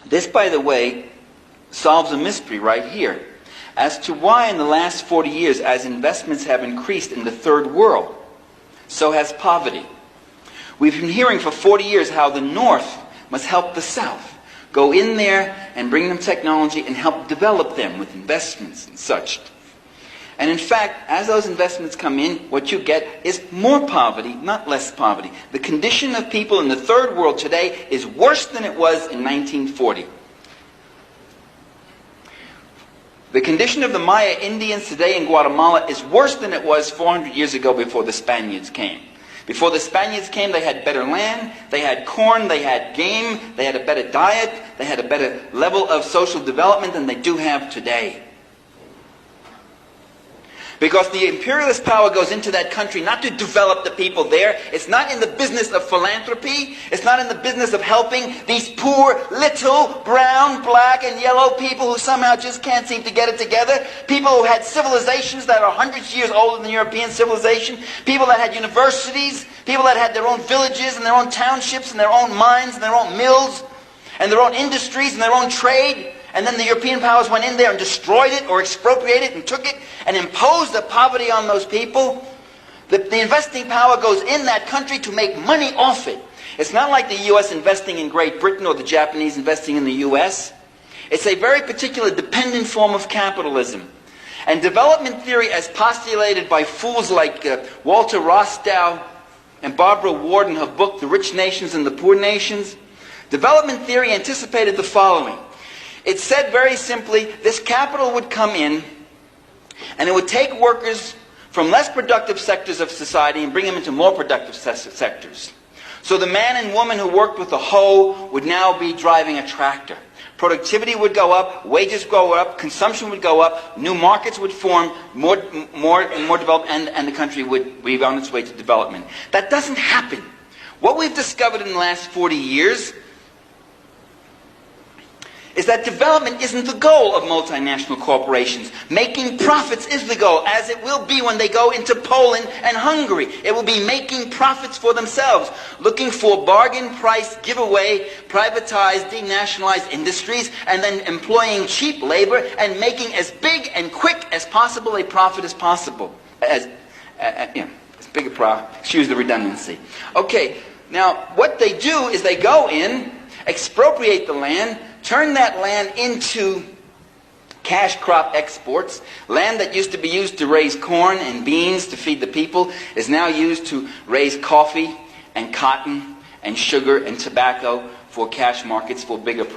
This, by the way, solves a mystery right here as to why in the last 40 years, as investments have increased in the third world, so has poverty. We've been hearing for 40 years how the North must help the South. Go in there and bring them technology and help develop them with investments and such. And in fact, as those investments come in, what you get is more poverty, not less poverty. The condition of people in the third world today is worse than it was in 1940. The condition of the Maya Indians today in Guatemala is worse than it was 400 years ago before the Spaniards came. Before the Spaniards came, they had better land, they had corn, they had game, they had a better diet, they had a better level of social development than they do have today. Because the imperialist power goes into that country not to develop the people there. It's not in the business of philanthropy. It's not in the business of helping these poor, little, brown, black, and yellow people who somehow just can't seem to get it together. People who had civilizations that are hundreds of years older than European civilization. People that had universities. People that had their own villages and their own townships and their own mines and their own mills and their own industries and their own trade. And then the European powers went in there and destroyed it or expropriated it and took it and imposed the poverty on those people. The investing power goes in that country to make money off it. It's not like the U.S. investing in Great Britain or the Japanese investing in the U.S. It's a very particular dependent form of capitalism. And development theory, as postulated by fools like Walter Rostow and Barbara Warden of book The Rich Nations and the Poor Nations, development theory anticipated the following. It said very simply, this capital would come in and it would take workers from less productive sectors of society and bring them into more productive sectors. So the man and woman who worked with the hoe would now be driving a tractor. Productivity would go up, wages go up, consumption would go up, new markets would form, more development, and the country would be on its way to development. That doesn't happen. What we've discovered in the last 40 years is that development isn't the goal of multinational corporations. Making profits is the goal, as it will be when they go into Poland and Hungary. It will be making profits for themselves, looking for bargain price, giveaway, privatized, denationalized industries, and then employing cheap labor and making as big and quick as possible a profit as possible. As big a profit, excuse the redundancy. Okay, now what they do is they go in, expropriate the land, turn that land into cash crop exports. Land that used to be used to raise corn and beans to feed the people is now used to raise coffee and cotton and sugar and tobacco for cash markets for bigger